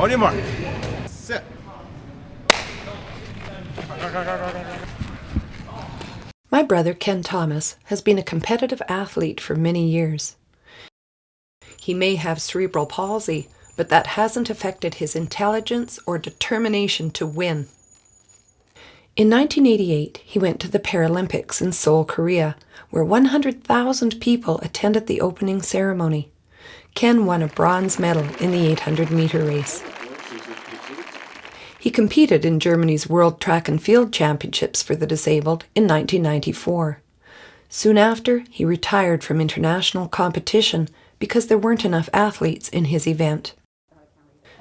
On your mark. Set. My brother, Ken Thomas, has been a competitive athlete for many years. He may have cerebral palsy, but that hasn't affected his intelligence or determination to win. In 1988, he went to the Paralympics in Seoul, Korea, where 100,000 people attended the opening ceremony. Ken won a bronze medal in the 800-meter race. He competed in Germany's World Track and Field Championships for the disabled in 1994. Soon after, he retired from international competition because there weren't enough athletes in his event.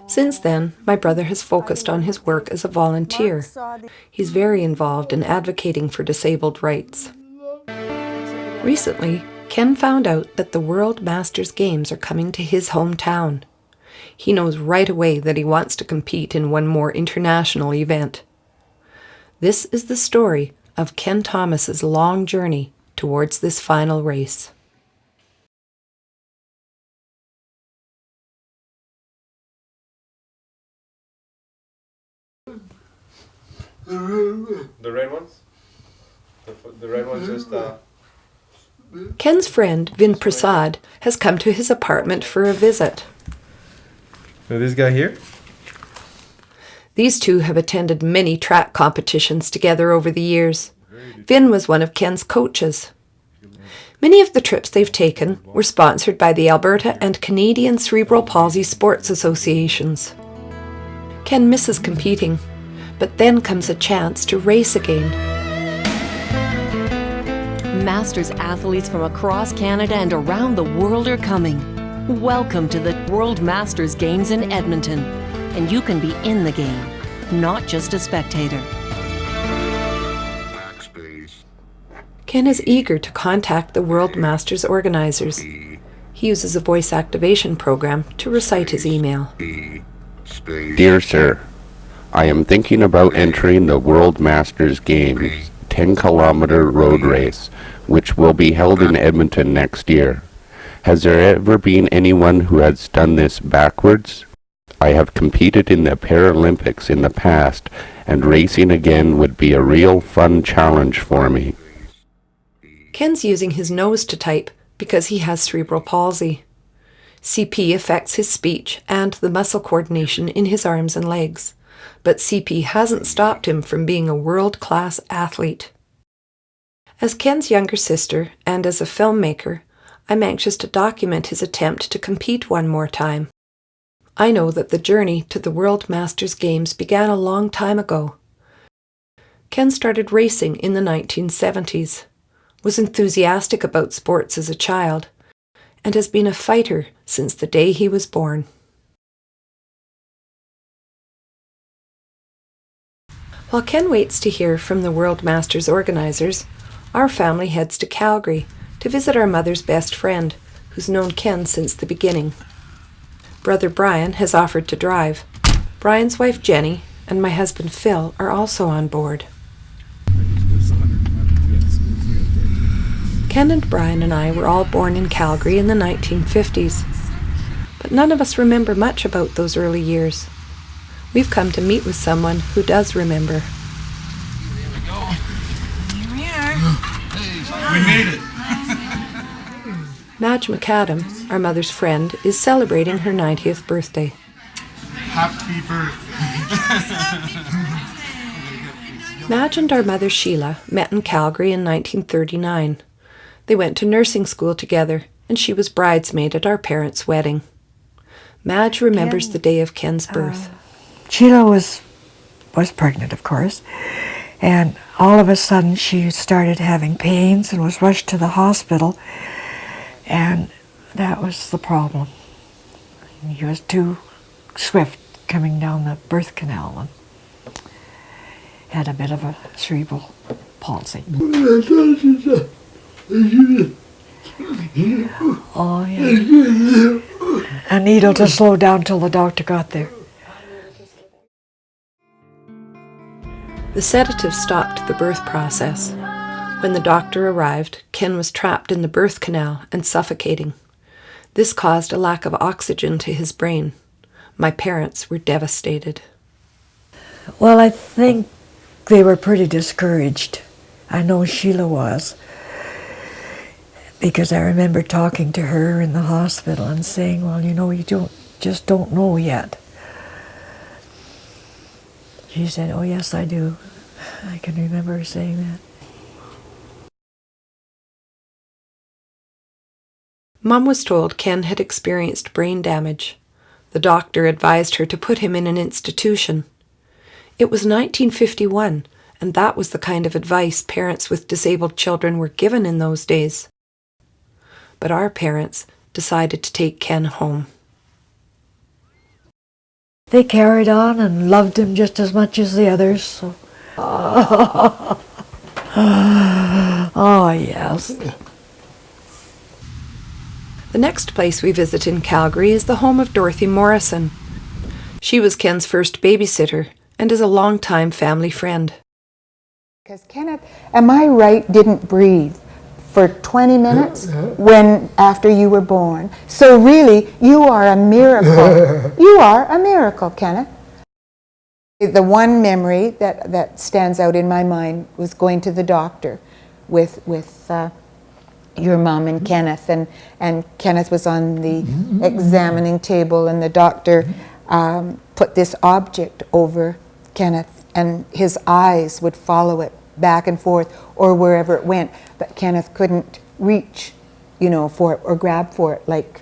Since then, my brother has focused on his work as a volunteer. He's very involved in advocating for disabled rights. Recently, Ken found out that the World Masters Games are coming to his hometown. He knows right away that he wants to compete in one more international event. This is the story of Ken Thomas's long journey towards this final race. The red ones? The red ones just... Ken's friend, Vin Prasad, has come to his apartment for a visit. This guy here? These two have attended many track competitions together over the years. Vin was one of Ken's coaches. Many of the trips they've taken were sponsored by the Alberta and Canadian Cerebral Palsy Sports Associations. Ken misses competing, but then comes a chance to race again. Masters athletes from across Canada and around the world are coming. Welcome to the World Masters Games in Edmonton, and you can be in the game, not just a spectator. Ken is eager to contact the World Masters organizers. He uses a voice activation program to recite his email. Dear Sir, I am thinking about entering the World Masters Games 10-kilometer road race, which will be held in Edmonton next year. Has there ever been anyone who has done this backwards? I have competed in the Paralympics in the past, and racing again would be a real fun challenge for me. Ken's using his nose to type because he has cerebral palsy. CP affects his speech and the muscle coordination in his arms and legs, but CP hasn't stopped him from being a world-class athlete. As Ken's younger sister and as a filmmaker, I'm anxious to document his attempt to compete one more time. I know that the journey to the World Masters Games began a long time ago. Ken started racing in the 1970s, was enthusiastic about sports as a child, and has been a fighter since the day he was born. While Ken waits to hear from the World Masters organizers, our family heads to Calgary to visit our mother's best friend, who's known Ken since the beginning. Brother Brian has offered to drive. Brian's wife Jenny and my husband Phil are also on board. Ken and Brian and I were all born in Calgary in the 1950s, but none of us remember much about those early years. We've come to meet with someone who does remember. Here we go. Here we are. Hey, we made it. Madge McAdam, our mother's friend, is celebrating her 90th birthday. Happy birthday. Madge and our mother Sheila met in Calgary in 1939. They went to nursing school together, and she was bridesmaid at our parents' wedding. Madge remembers the day of Ken's birth. Sheila was pregnant, of course, and all of a sudden she started having pains and was rushed to the hospital, and that was the problem. He was too swift coming down the birth canal and had a bit of a cerebral palsy. Oh, yeah. A needle to slow down till the doctor got there. The sedative stopped the birth process. When the doctor arrived, Ken was trapped in the birth canal and suffocating. This caused a lack of oxygen to his brain. My parents were devastated. Well, I think they were pretty discouraged. I know Sheila was, because I remember talking to her in the hospital and saying, well, you know, you just don't know yet. She said, oh yes, I do. I can remember her saying that. Mom was told Ken had experienced brain damage. The doctor advised her to put him in an institution. It was 1951, and that was the kind of advice parents with disabled children were given in those days. But our parents decided to take Ken home. They carried on and loved him just as much as the others. So. Oh, yes. The next place we visit in Calgary is the home of Dorothy Morrison. She was Ken's first babysitter and is a longtime family friend. Because Kenneth, am I right, didn't breathe for 20 minutes after you were born. So really, you are a miracle. You are a miracle, Kenneth. The one memory that stands out in my mind was going to the doctor with your mom and Kenneth, and Kenneth was on the examining table, and the doctor put this object over Kenneth, and his eyes would follow it back and forth or wherever it went, but Kenneth couldn't reach, for it or grab for it like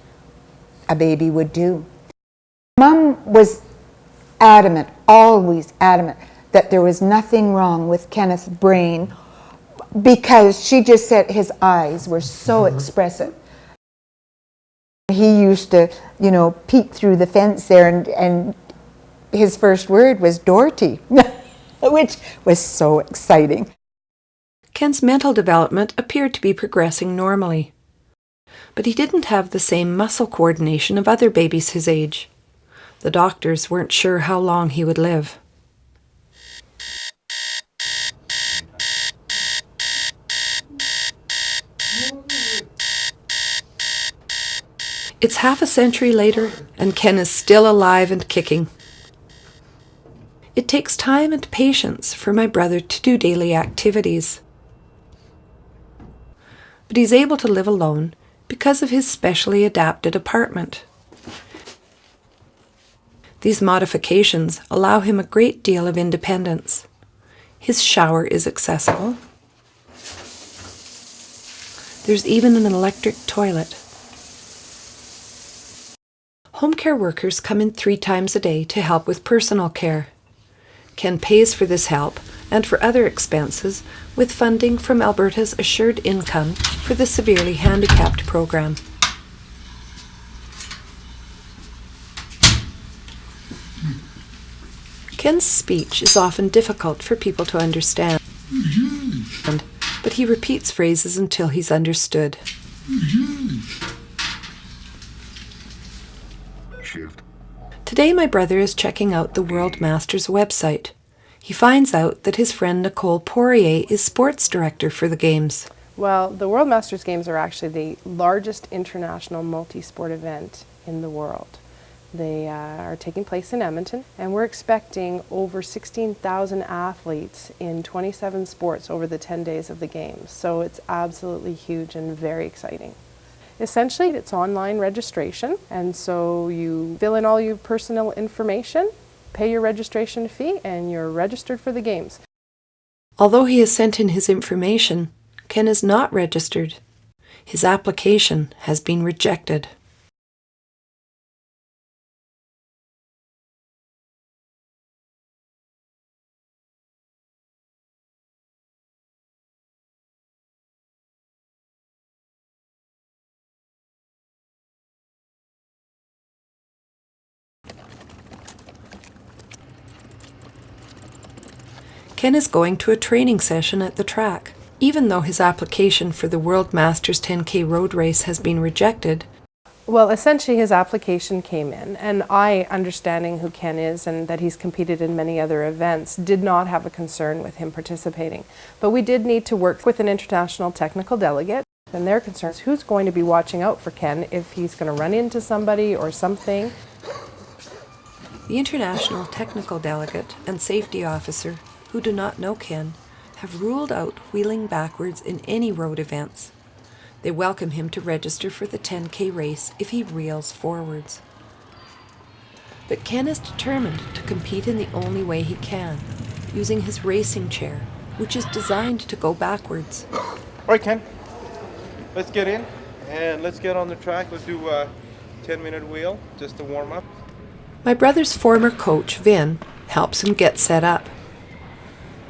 a baby would do. Mom was adamant, always adamant, that there was nothing wrong with Kenneth's brain, because she just said his eyes were so expressive. He used to, peek through the fence there, and his first word was Dorothy, which was so exciting. Ken's mental development appeared to be progressing normally, but he didn't have the same muscle coordination of other babies his age. The doctors weren't sure how long he would live. It's half a century later, and Ken is still alive and kicking. It takes time and patience for my brother to do daily activities. But he's able to live alone because of his specially adapted apartment. These modifications allow him a great deal of independence. His shower is accessible. There's even an electric toilet. Home care workers come in 3 times a day to help with personal care. Ken pays for this help and for other expenses with funding from Alberta's Assured Income for the Severely Handicapped program. Ken's speech is often difficult for people to understand, but he repeats phrases until he's understood. Today my brother is checking out the World Masters website. He finds out that his friend Nicole Poirier is sports director for the Games. Well, the World Masters Games are actually the largest international multi-sport event in the world. They are taking place in Edmonton, and we're expecting over 16,000 athletes in 27 sports over the 10 days of the Games. So it's absolutely huge and very exciting. Essentially, it's online registration, and so you fill in all your personal information, pay your registration fee, and you're registered for the Games. Although he has sent in his information, Ken is not registered. His application has been rejected. Ken is going to a training session at the track. Even though his application for the World Masters 10K road race has been rejected. Well, essentially his application came in, and I, understanding who Ken is and that he's competed in many other events, did not have a concern with him participating. But we did need to work with an international technical delegate, and their concern is who's going to be watching out for Ken if he's going to run into somebody or something. The international technical delegate and safety officer, who do not know Ken, have ruled out wheeling backwards in any road events. They welcome him to register for the 10K race if he reels forwards. But Ken is determined to compete in the only way he can, using his racing chair, which is designed to go backwards. All right, Ken. Let's get in and let's get on the track. Let's do a 10-minute wheel just to warm up. My brother's former coach, Vin, helps him get set up.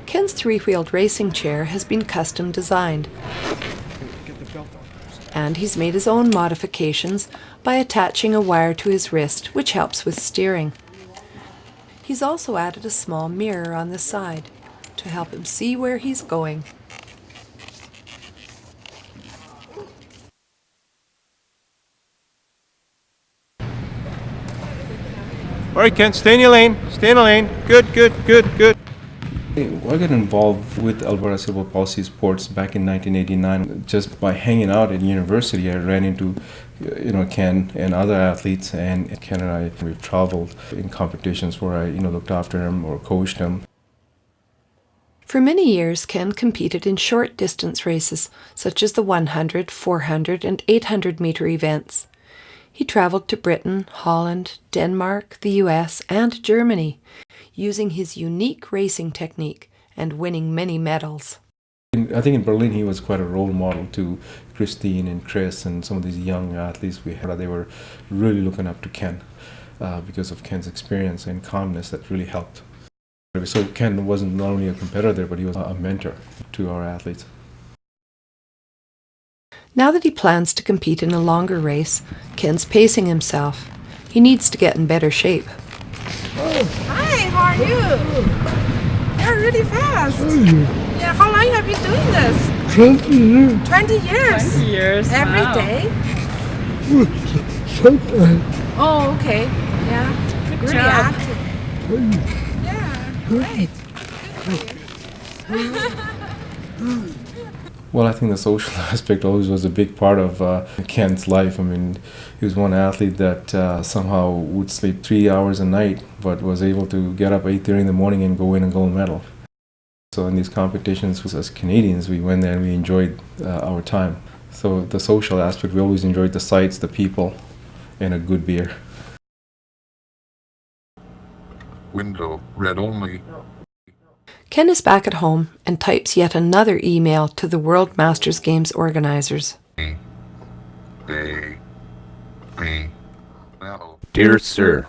Ken's three-wheeled racing chair has been custom designed, and he's made his own modifications by attaching a wire to his wrist, which helps with steering. He's also added a small mirror on the side to help him see where he's going. All right, Ken, stay in your lane. Stay in the lane. Good, good, good, good. I got involved with Alberta Cerebral Palsy Sports back in 1989. Just by hanging out at university, I ran into, Ken and other athletes, and Ken and I, we've traveled in competitions where I, looked after him or coached him. For many years, Ken competed in short distance races, such as the 100, 400, and 800 meter events. He traveled to Britain, Holland, Denmark, the US, and Germany, using his unique racing technique and winning many medals. I think in Berlin he was quite a role model to Christine and Chris and some of these young athletes we had. They were really looking up to Ken because of Ken's experience and calmness that really helped. So Ken wasn't not only a competitor, but he was a mentor to our athletes. Now that he plans to compete in a longer race, Ken's pacing himself. He needs to get in better shape. Hi, how are you? You're really fast. Yeah, how long have you been doing this? 20 years. 20 years? 20 years. Every Wow. day? Oh, okay. Yeah. Good really job. active. Yeah, great. Good for you. Well, I think the social aspect always was a big part of Ken's life. I mean, he was one athlete that somehow would sleep 3 hours a night, but was able to get up 8:30 in the morning and go win a gold medal. So in these competitions, as Canadians, we went there and we enjoyed our time. So the social aspect, we always enjoyed the sights, the people, and a good beer. Window, read only. Ken is back at home and types yet another email to the World Masters Games organizers. Dear Sir,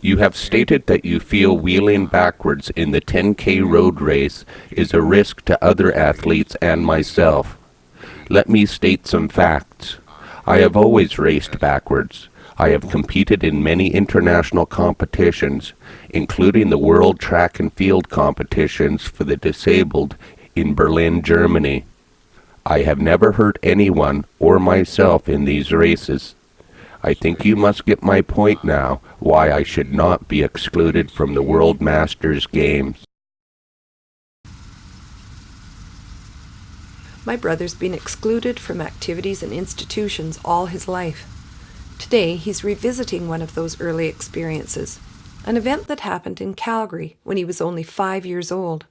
you have stated that you feel wheeling backwards in the 10K road race is a risk to other athletes and myself. Let me state some facts. I have always raced backwards. I have competed in many international competitions, including the World Track and Field competitions for the disabled in Berlin, Germany. I have never hurt anyone or myself in these races. I think you must get my point now, why I should not be excluded from the World Masters Games. My brother's been excluded from activities and institutions all his life. Today, he's revisiting one of those early experiences, an event that happened in Calgary when he was only 5 years old.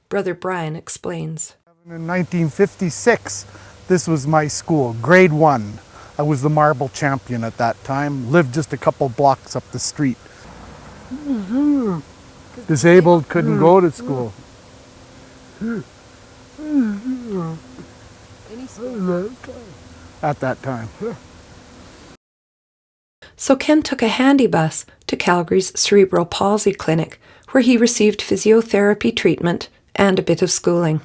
Brother Brian explains. In 1956, this was my school, grade 1. I was the marble champion at that time, lived just a couple blocks up the street. Disabled, couldn't go to school. At that time. So Ken took a handy bus to Calgary's cerebral palsy clinic, where he received physiotherapy treatment and a bit of schooling.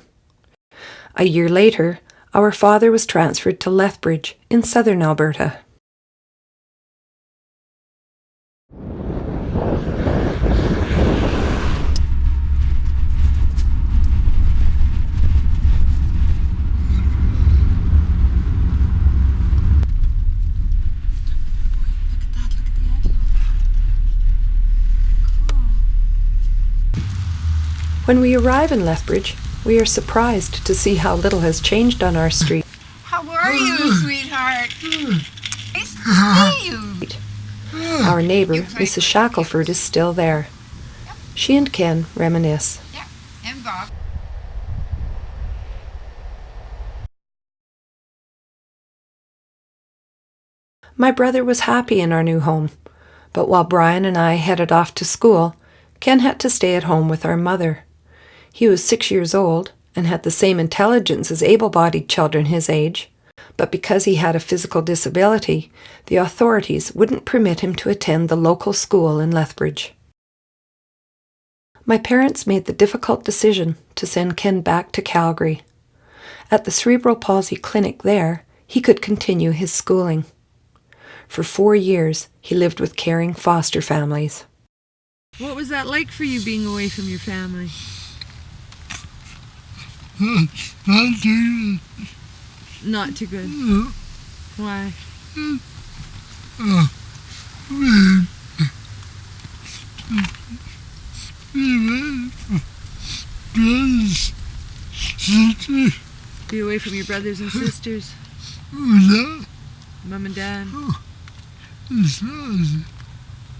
A year later, our father was transferred to Lethbridge in southern Alberta. When we arrive in Lethbridge, we are surprised to see how little has changed on our street. How are you, sweetheart? Nice to see you. Our Our neighbor, Mrs. Shackelford, is still there. She and Ken reminisce. And Bob. My brother was happy in our new home, but while Brian and I headed off to school, Ken had to stay at home with our mother. He was 6 years old and had the same intelligence as able-bodied children his age, but because he had a physical disability, the authorities wouldn't permit him to attend the local school in Lethbridge. My parents made the difficult decision to send Ken back to Calgary. At the cerebral palsy clinic there, he could continue his schooling. For 4 years, he lived with caring foster families. What was that like for you being away from your family? Not too good. Why? Be away from your brothers and sisters? Mom and Dad?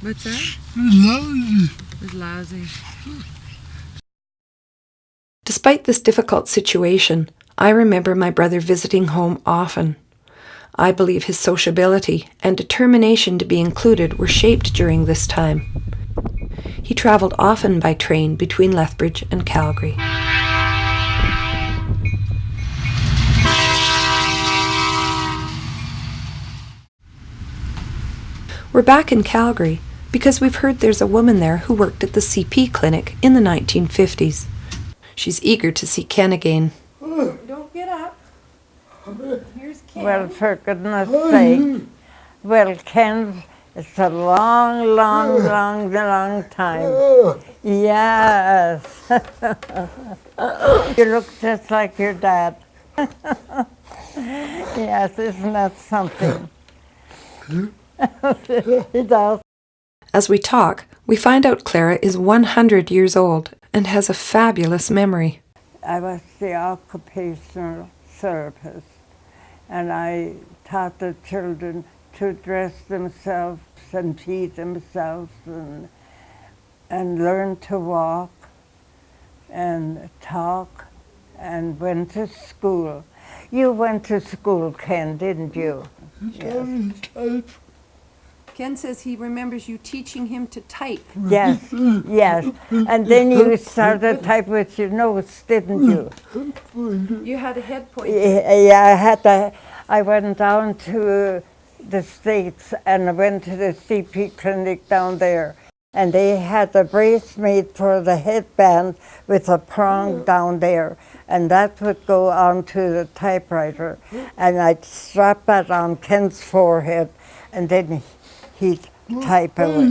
What's that? It was lousy. Despite this difficult situation, I remember my brother visiting home often. I believe his sociability and determination to be included were shaped during this time. He traveled often by train between Lethbridge and Calgary. We're back in Calgary because we've heard there's a woman there who worked at the CP clinic in the 1950s. She's eager to see Ken again. Don't get up. Here's Ken. Well, for goodness sake. Well, Ken, it's a long, long, long, long time. Yes. You look just like your dad. Yes, isn't that something? He does. As we talk, we find out Clara is 100 years old and has a fabulous memory. I was the occupational therapist, and I taught the children to dress themselves and feed themselves and learn to walk and talk and went to school. You went to school, Ken, didn't you? Yes. Ken says he remembers you teaching him to type. Yes, yes. And then you started type with your nose, didn't you? You had a head pointer. Yeah, I went down to the States and I went to the CP clinic down there. And they had a brace made for the headband with a prong down there. And that would go onto the typewriter. And I'd strap that on Ken's forehead and then he'd type away.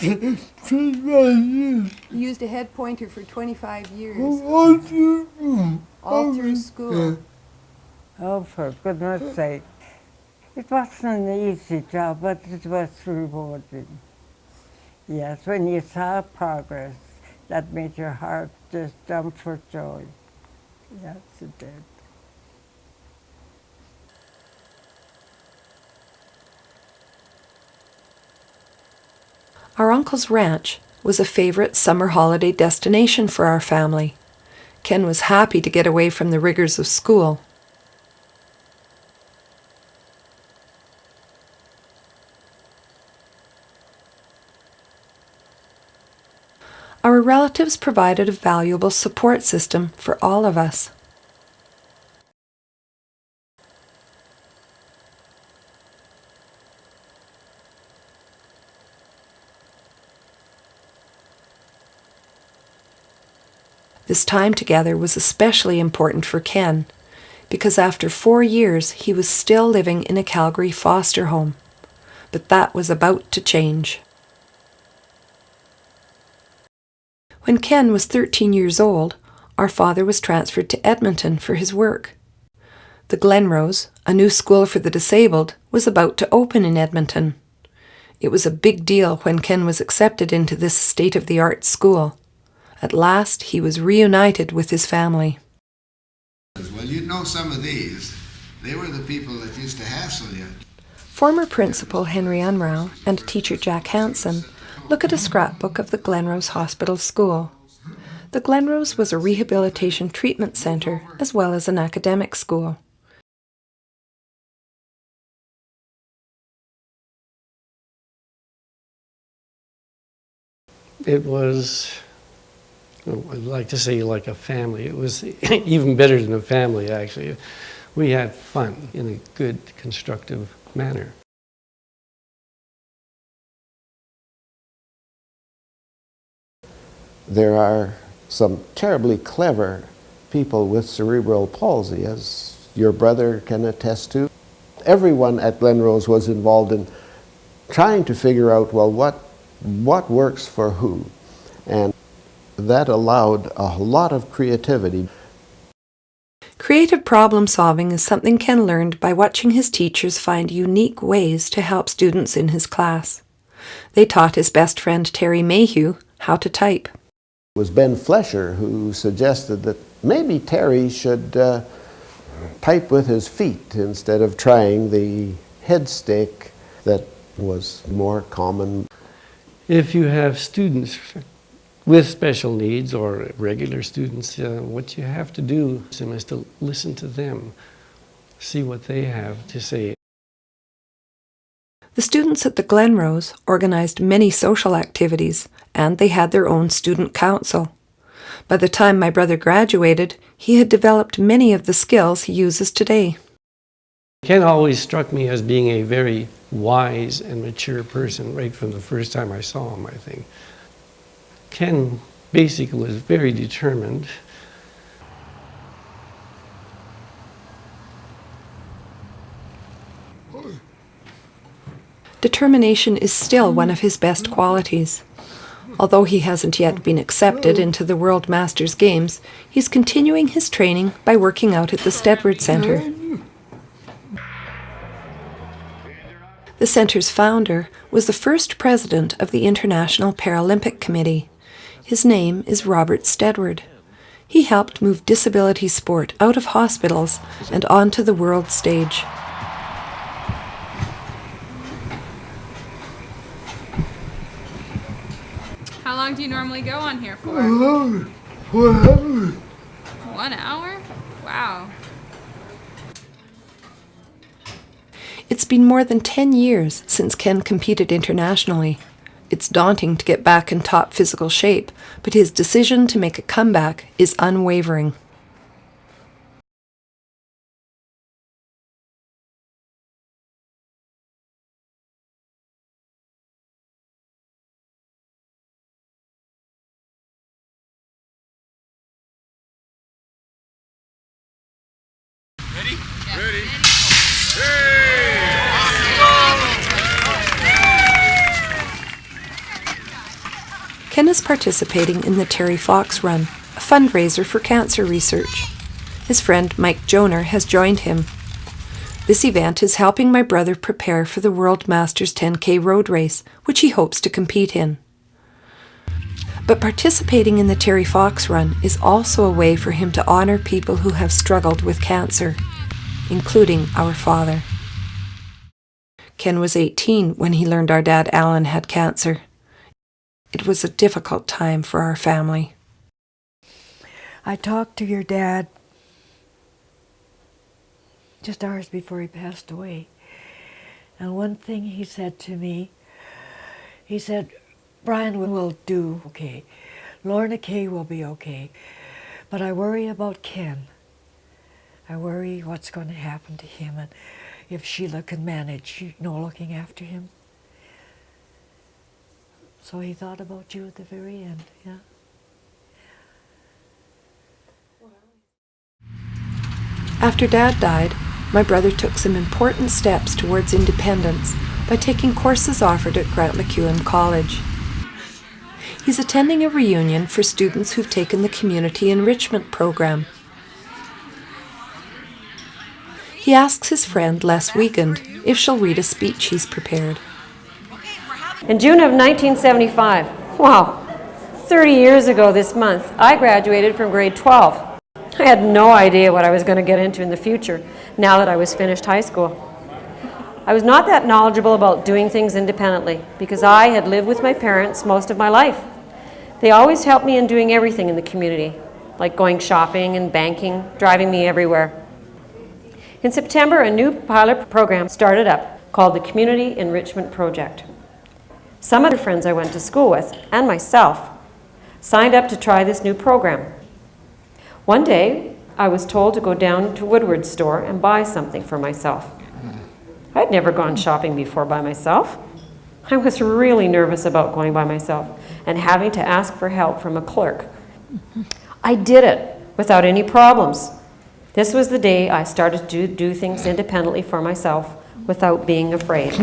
You used a head pointer for 25 years. All through school. Oh, for goodness sake. It wasn't an easy job, but it was rewarding. Yes, when you saw progress, that made your heart just jump for joy. Yes, it did. Our uncle's ranch was a favorite summer holiday destination for our family. Ken was happy to get away from the rigors of school. Our relatives provided a valuable support system for all of us. This time together was especially important for Ken, because after 4 years he was still living in a Calgary foster home. But that was about to change. When Ken was 13 years old, our father was transferred to Edmonton for his work. The Glenrose, a new school for the disabled, was about to open in Edmonton. It was a big deal when Ken was accepted into this state-of-the-art school. At last, he was reunited with his family. Well, you know some of these. They were the people that used to hassle you. Former Principal Henry Unrau and teacher Jack Hansen look at a scrapbook of the Glenrose Hospital School. The Glenrose was a rehabilitation treatment centre as well as an academic school. It was, I'd like to say, like a family. It was even better than a family, actually. We had fun in a good, constructive manner. There are some terribly clever people with cerebral palsy, as your brother can attest to. Everyone at Glenrose was involved in trying to figure out, well, what works for who? And that allowed a lot of creativity. Creative problem solving is something Ken learned by watching his teachers find unique ways to help students in his class. They taught his best friend Terry Mayhew how to type. It was Ben Flesher who suggested that maybe Terry should type with his feet instead of trying the head stick that was more common. If you have students with special needs or regular students, what you have to do is to listen to them, see what they have to say. The students at the Glenrose organized many social activities, and they had their own student council. By the time my brother graduated, he had developed many of the skills he uses today. Ken always struck me as being a very wise and mature person right from the first time I saw him, I think. Ken basically was very determined. Determination is still one of his best qualities. Although he hasn't yet been accepted into the World Masters Games, he's continuing his training by working out at the Stedward Centre. The centre's founder was the first president of the International Paralympic Committee. His name is Robert Stedward. He helped move disability sport out of hospitals and onto the world stage. How long do you normally go on here for? 1 hour? Wow. It's been more than 10 years since Ken competed internationally. It's daunting to get back in top physical shape, but his decision to make a comeback is unwavering. Ready? Ready. Ken is participating in the Terry Fox Run, a fundraiser for cancer research. His friend Mike Joner has joined him. This event is helping my brother prepare for the World Masters 10K road race, which he hopes to compete in. But participating in the Terry Fox Run is also a way for him to honor people who have struggled with cancer, including our father. Ken was 18 when he learned our dad Alan had cancer. It was a difficult time for our family. I talked to your dad just hours before he passed away. And one thing he said to me, he said, Brian will do okay. Lorna Kay will be okay. But I worry about Ken. I worry what's going to happen to him and if Sheila can manage, looking after him. So he thought about you at the very end, yeah? After Dad died, my brother took some important steps towards independence by taking courses offered at Grant Macqueen College. He's attending a reunion for students who've taken the Community Enrichment Program. He asks his friend Les Wiegand if she'll read a speech he's prepared. In June of 1975, wow, 30 years ago this month, I graduated from grade 12. I had no idea what I was going to get into in the future now that I was finished high school. I was not that knowledgeable about doing things independently because I had lived with my parents most of my life. They always helped me in doing everything in the community, like going shopping and banking, driving me everywhere. In September, a new pilot program started up called the Community Enrichment Project. Some other friends I went to school with, and myself, signed up to try this new program. One day, I was told to go down to Woodward's store and buy something for myself. I'd never gone shopping before by myself. I was really nervous about going by myself and having to ask for help from a clerk. I did it without any problems. This was the day I started to do things independently for myself without being afraid.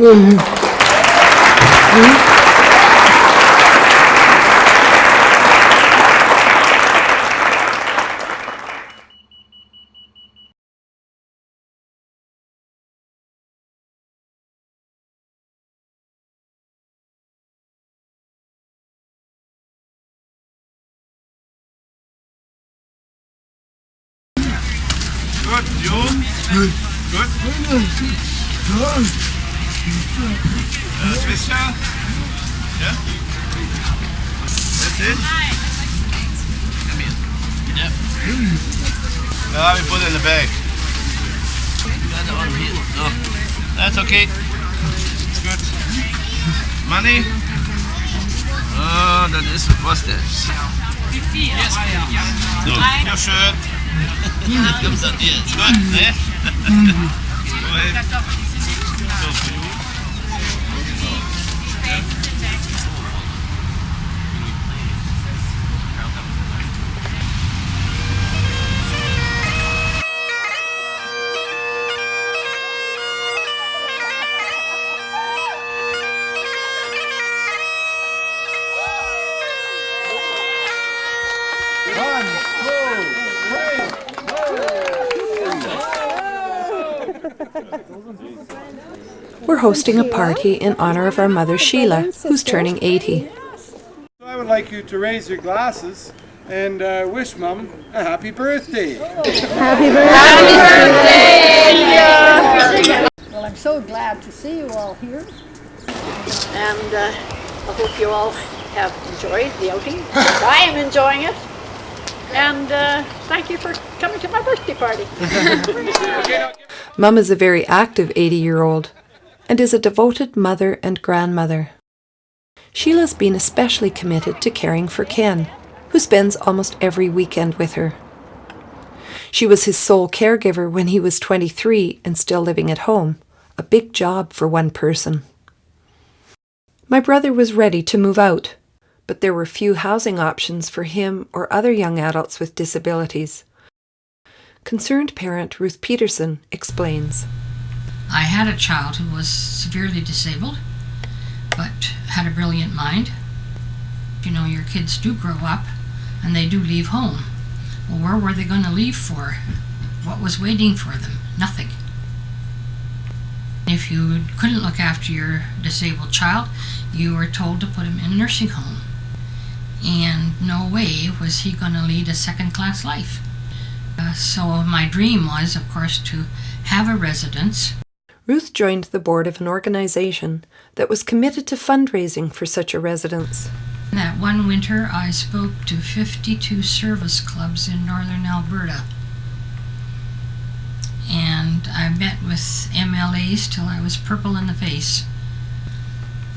Good, you? Good. Good. Fischer? Yeah? That's it? Come here. Yep. No, we put it in the bag. Got it on here. No. That's okay. It's good. Money? Oh, that is, what's that? Yes. So, your shirt. That comes out here. It's good, eh? Go ahead. So for you. We're hosting a party in honor of our mother Sheila, who's turning 80. I would like you to raise your glasses and wish Mum a happy birthday. Happy birthday! Well, I'm so glad to see you all here. And I hope you all have enjoyed the outing. I am enjoying it. And thank you for coming to my birthday party. Mum is a very active 80-year-old and is a devoted mother and grandmother. Sheila's been especially committed to caring for Ken, who spends almost every weekend with her. She was his sole caregiver when he was 23 and still living at home, a big job for one person. My brother was ready to move out, but there were few housing options for him or other young adults with disabilities. Concerned parent Ruth Peterson explains. I had a child who was severely disabled, but had a brilliant mind. You know, your kids do grow up and they do leave home. Well, where were they going to leave for? What was waiting for them? Nothing. If you couldn't look after your disabled child, you were told to put him in a nursing home. And no way was he going to lead a second-class life. So my dream was, of course, to have a residence. Ruth joined the board of an organization that was committed to fundraising for such a residence. That one winter, I spoke to 52 service clubs in northern Alberta. And I met with MLAs till I was purple in the face.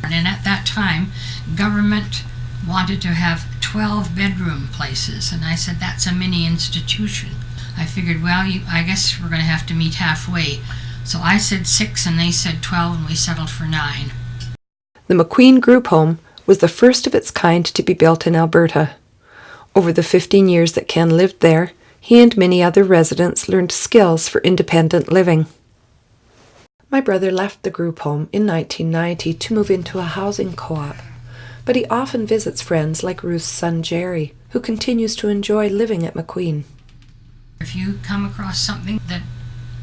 And at that time, government wanted to have 12 bedroom places, and I said, that's a mini institution. I figured, well, I guess we're going to have to meet halfway. So I said 6 and they said 12, and we settled for 9. The Macqueen group home was the first of its kind to be built in Alberta. Over the 15 years that Ken lived there, he and many other residents learned skills for independent living. My brother left the group home in 1990 to move into a housing co-op, but he often visits friends like Ruth's son Jerry, who continues to enjoy living at Macqueen. If you come across something that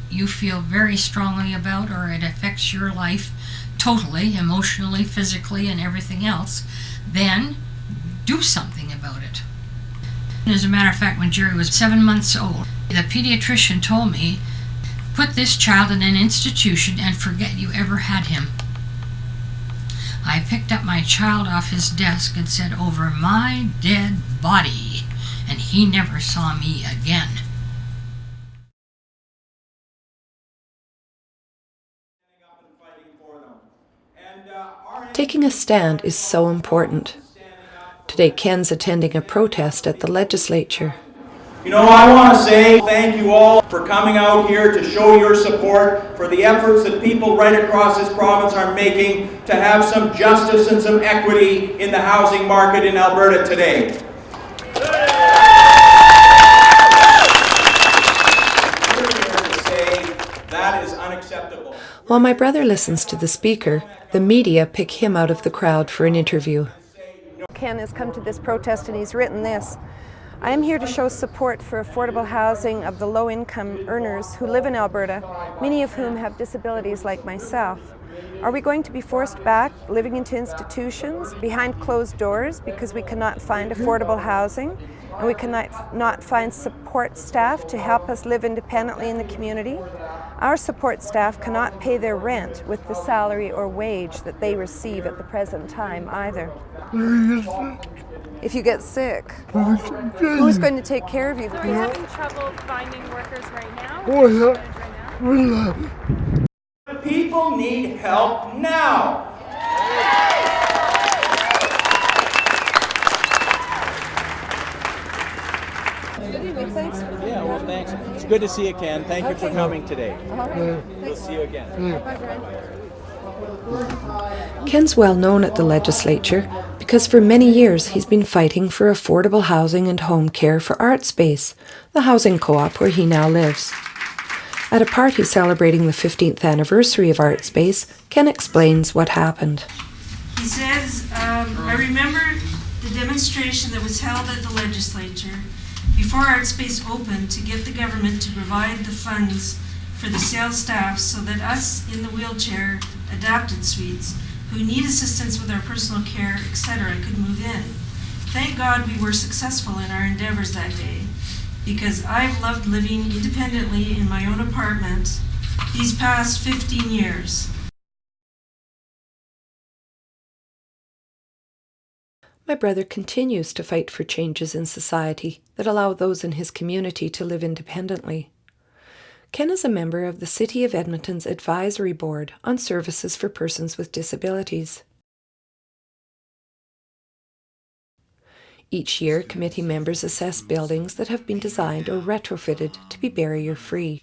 you feel very strongly about, or it affects your life totally, emotionally, physically, and everything else, then do something about it. As a matter of fact, when Jerry was 7 months old, the pediatrician told me put this child in an institution and forget you ever had him. I picked up my child off his desk and said, "Over my dead body," and he never saw me again. Taking a stand is so important. Today, Ken's attending a protest at the legislature. You know, I want to say thank you all for coming out here to show your support for the efforts that people right across this province are making to have some justice and some equity in the housing market in Alberta today. That is unacceptable. While my brother listens to the speaker, the media pick him out of the crowd for an interview. Ken has come to this protest and he's written this. I am here to show support for affordable housing of the low-income earners who live in Alberta, many of whom have disabilities like myself. Are we going to be forced back, living into institutions, behind closed doors because we cannot find affordable housing and we cannot find support staff to help us live independently in the community? Our support staff cannot pay their rent with the salary or wage that they receive at the present time either. If you get sick, who's going to take care of you? So you're having trouble finding workers right now? The people need help now. Yeah, well, thanks. It's good to see you, Ken. Thank you for coming today. We'll see you again. Ken's well known at the legislature because for many years he's been fighting for affordable housing and home care for Artspace, the housing co-op where he now lives. At a party celebrating the 15th anniversary of Artspace, Ken explains what happened. He says, I remember the demonstration that was held at the legislature before Artspace opened to get the government to provide the funds for the sales staff so that us in the wheelchair adapted suites who need assistance with our personal care, etc., could move in. Thank God we were successful in our endeavors that day, because I've loved living independently in my own apartment these past 15 years. My brother continues to fight for changes in society that allow those in his community to live independently. Ken is a member of the City of Edmonton's Advisory Board on Services for Persons with Disabilities. Each year, committee members assess buildings that have been designed or retrofitted to be barrier-free.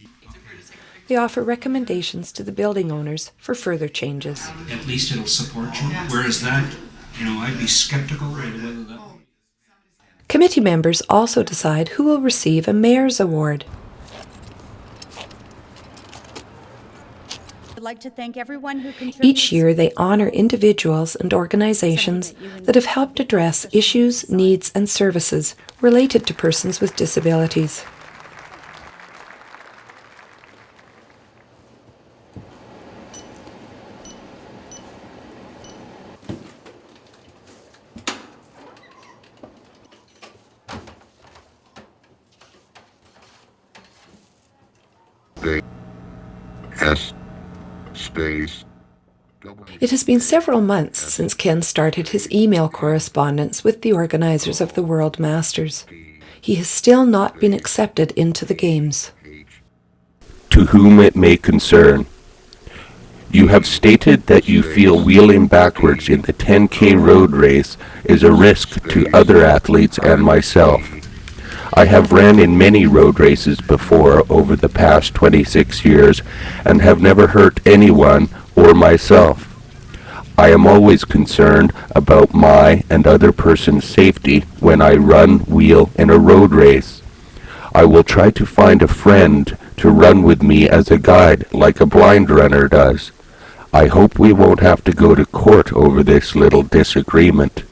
They offer recommendations to the building owners for further changes. At least it'll support you, whereas that, I'd be skeptical whether that... Committee members also decide who will receive a Mayor's Award. I'd like to thank everyone who contributed. Each year they honor individuals and organizations that have helped address issues, needs, and services related to persons with disabilities. It has been several months since Ken started his email correspondence with the organizers of the World Masters. He has still not been accepted into the Games. To whom it may concern, you have stated that you feel wheeling backwards in the 10K road race is a risk to other athletes and myself. I have ran in many road races before over the past 26 years and have never hurt anyone or myself. I am always concerned about my and other persons' safety when I run, wheel in a road race. I will try to find a friend to run with me as a guide like a blind runner does. I hope we won't have to go to court over this little disagreement.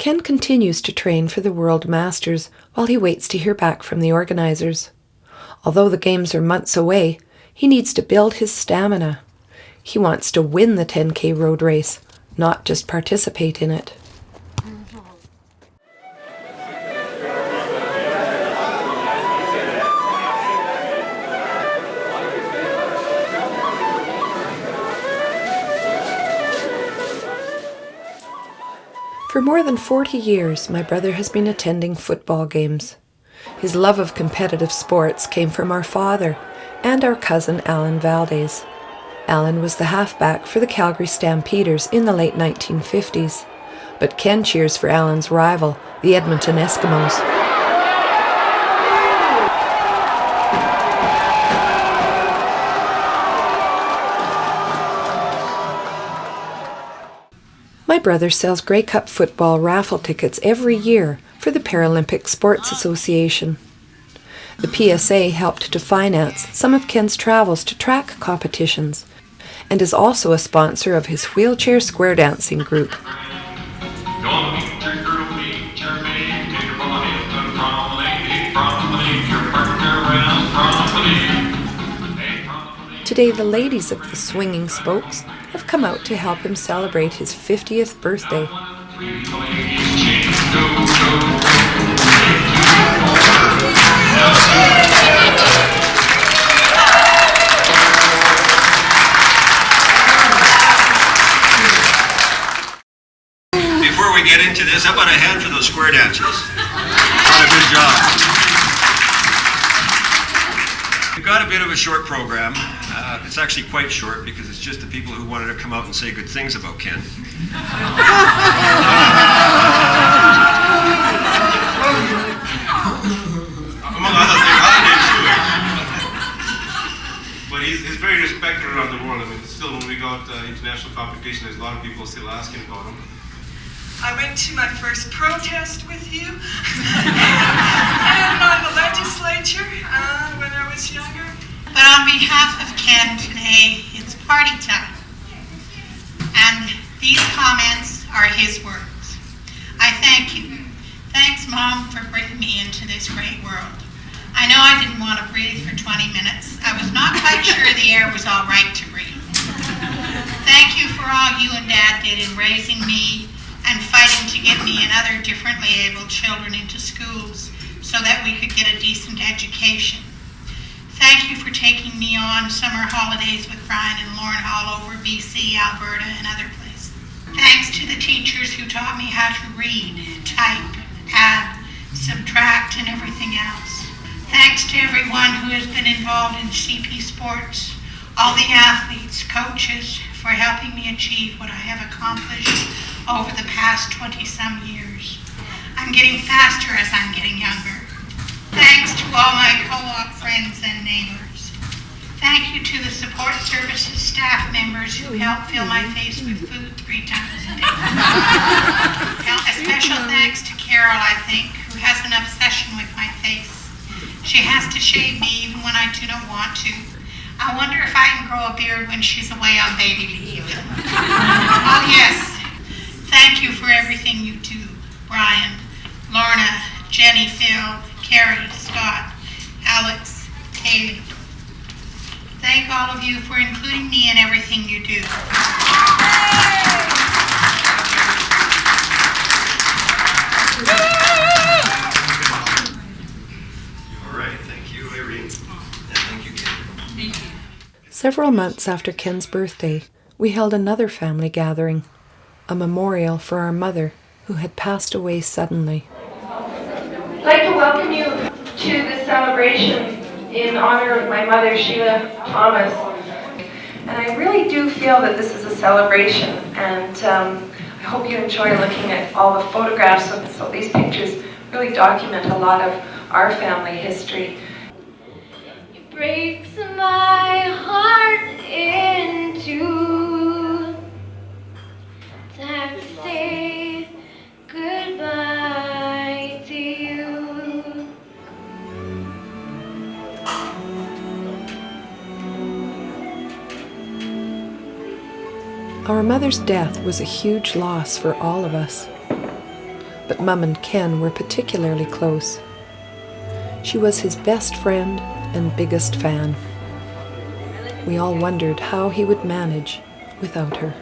Ken continues to train for the World Masters while he waits to hear back from the organizers. Although the games are months away, he needs to build his stamina. He wants to win the 10K road race, not just participate in it. For more than 40 years, my brother has been attending football games. His love of competitive sports came from our father and our cousin Alan Valdez. Alan was the halfback for the Calgary Stampeders in the late 1950s, but Ken cheers for Alan's rival, the Edmonton Eskimos. My brother sells Grey Cup football raffle tickets every year for the Paralympic Sports Association. The PSA helped to finance some of Ken's travels to track competitions and is also a sponsor of his wheelchair square dancing group. Today, the ladies of the Swinging Spokes have come out to help him celebrate his 50th birthday. Before we get into this, how about a hand for those square dancers? What a good job. We've got a bit of a short program. It's actually quite short because it's just the people who wanted to come out and say good things about Ken. Among other things too. But he's very respected around the world. I mean, still when we go to international competition, there's a lot of people still asking about him. I went to my first protest with you and on the legislature when I was younger. But on behalf of Ken today, it's party time. And these comments are his words. I thank you. Thanks, Mom, for bringing me into this great world. I know I didn't want to breathe for 20 minutes. I was not quite sure the air was all right to breathe. Thank you for all you and Dad did in raising me and fighting to get me and other differently abled children into schools so that we could get a decent education. Thank you for taking me on summer holidays with Brian and Lauren all over BC, Alberta, and other places. Thanks to the teachers who taught me how to read, type, add, subtract, and everything else. Thanks to everyone who has been involved in CP sports, all the athletes, coaches, for helping me achieve what I have accomplished over the past 20-some years. I'm getting faster as I'm getting younger. Thanks to all my co-op friends and neighbors. Thank you to the support services staff members who help fill my face with food 3 times a day. A special thanks to Carol, I think, who has an obsession with my face. She has to shave me even when I do not want to. I wonder if I can grow a beard when she's away on baby leave. Oh yes, thank you for everything you do, Brian, Lorna, Jenny, Phil, Carrie, Scott, Alex, Haley. Thank all of you for including me in everything you do. All right, thank you, Irene. And thank you, Ken. Thank you. Several months after Ken's birthday, we held another family gathering, a memorial for our mother who had passed away suddenly. I'd like to welcome you to this celebration in honor of my mother, Sheila Thomas. And I really do feel that this is a celebration, and I hope you enjoy looking at all the photographs. So these pictures really document a lot of our family history. It breaks my heart in two to have to say goodbye to you. Our mother's death was a huge loss for all of us. but Mum and Ken were particularly close. She was his best friend and biggest fan. We all wondered how he would manage without her.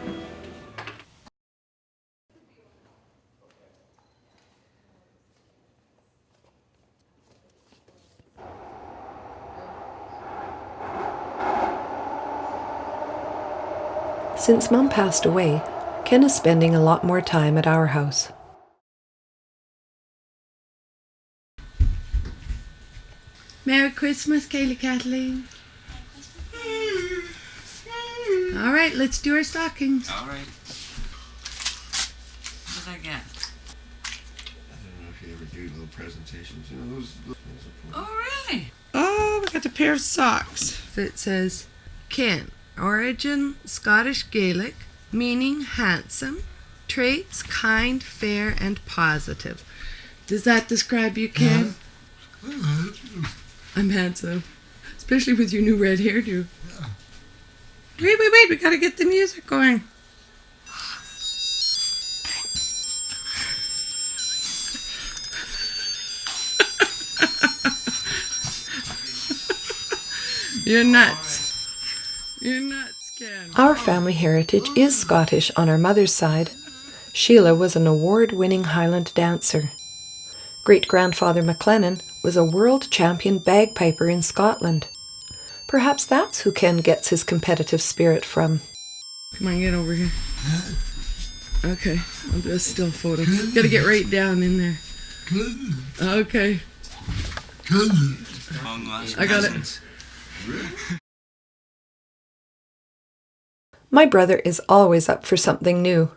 Since Mum passed away, Ken is spending a lot more time at our house. Merry Christmas, Kaylee Kathleen. All right, let's do our stockings. All right. What did I get? I don't know if you ever do little presentations. You know, those Oh, really? Oh, we got a pair of socks that says Ken, origin Scottish Gaelic, meaning handsome, traits kind, fair, and positive. Does that describe you, Ken? I'm handsome, especially with your new red hairdo. Wait, we gotta get the music going. You're nuts. You're nuts, Ken. Our family heritage is Scottish on our mother's side. Sheila was an award-winning Highland dancer. Great-grandfather McLennan was a world champion bagpiper in Scotland. Perhaps that's who Ken gets his competitive spirit from. Come on, get over here. Okay, I'll do a still photo. Gotta get right down in there. Okay. I got it. My brother is always up for something new.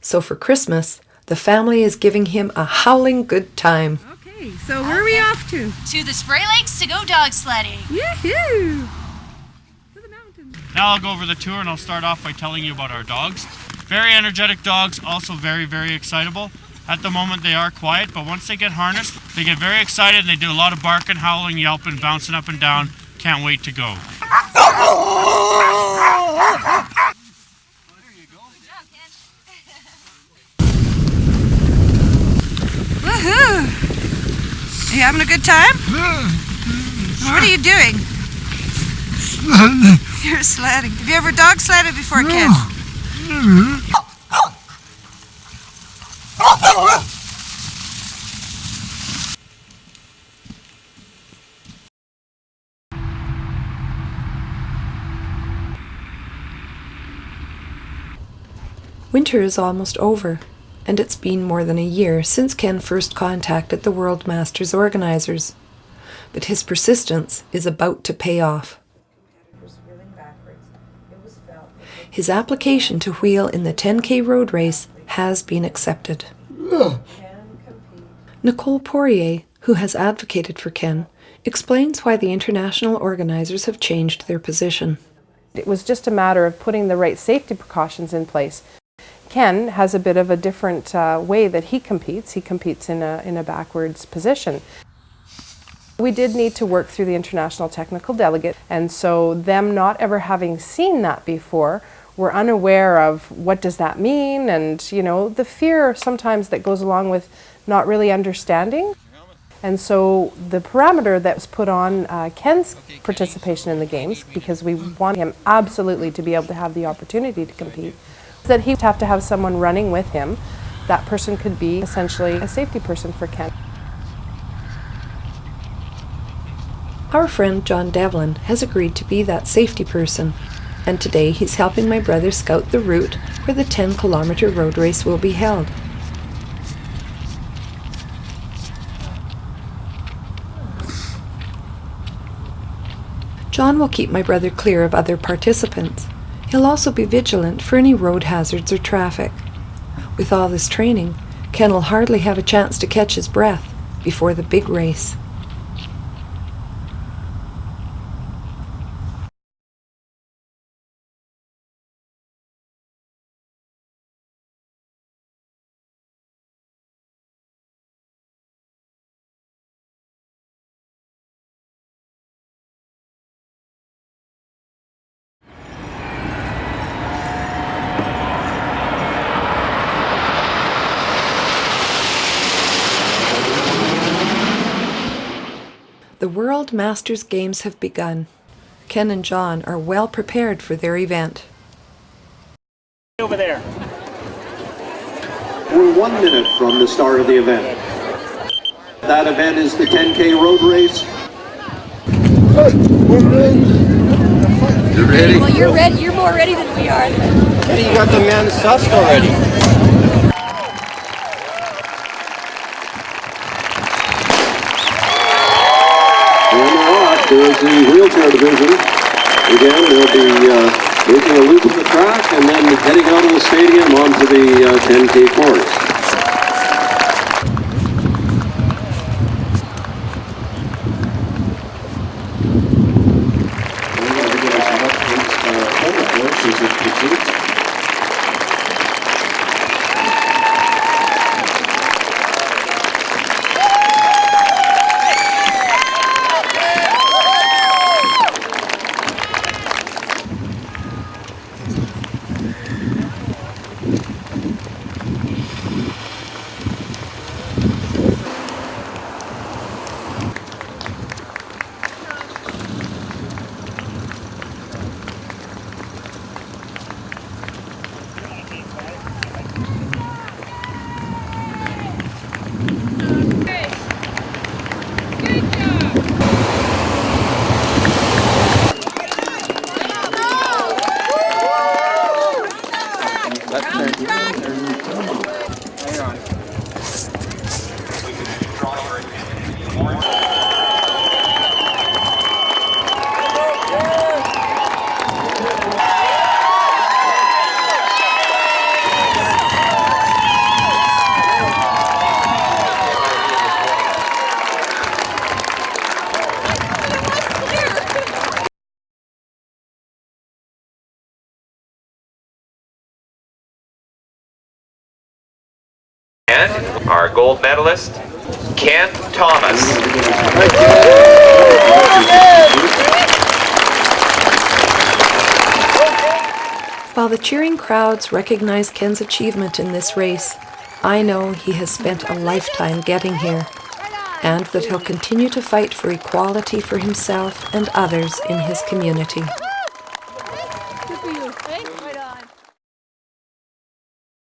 So for Christmas, the family is giving him a howling good time. Okay, so where are we off to? To the Spray Lakes to go dog sledding. Yahoo! Now I'll go over the tour and I'll start off by telling you about our dogs. Very energetic dogs, also very, very excitable. At the moment they are quiet, but once they get harnessed, they get very excited and they do a lot of barking, howling, yelping, bouncing up and down. Can't wait to go. Woohoo! Are you having a good time? What are you doing? You're sledding. Have you ever dog sledded before, Ken? Winter is almost over, and it's been more than a year since Ken first contacted the World Masters organizers. But his persistence is about to pay off. His application to wheel in the 10K road race has been accepted. Nicole Poirier, who has advocated for Ken, explains why the international organizers have changed their position. It was just a matter of putting the right safety precautions in place. Ken has a bit of a different way that he competes. He competes in a backwards position. We did need to work through the international technical delegate, and so them not ever having seen that before, were unaware of what does that mean, and you know, the fear sometimes that goes along with not really understanding. And so the parameter that was put on Ken's participation in the games, because we want him absolutely to be able to have the opportunity to compete, is that he would have to have someone running with him. That person could be essentially a safety person for Ken. Our friend John Devlin has agreed to be that safety person, and today he's helping my brother scout the route where the 10-kilometer road race will be held. John will keep my brother clear of other participants. He'll also be vigilant for any road hazards or traffic. With all this training, Ken will hardly have a chance to catch his breath before the big race. The World Masters Games have begun. Ken and John are well prepared for their event. Over there. We're 1 minute from the start of the event. That event is the 10K road race. You ready? Well, you're ready. You're more ready than we are. Hey, you got the man sussed already. There's the wheelchair division. Again, they'll be making a loop of the track and then heading out of the stadium onto the 10K course. And our gold medalist, Ken Thomas. While the cheering crowds recognize Ken's achievement in this race, I know he has spent a lifetime getting here, and that he'll continue to fight for equality for himself and others in his community.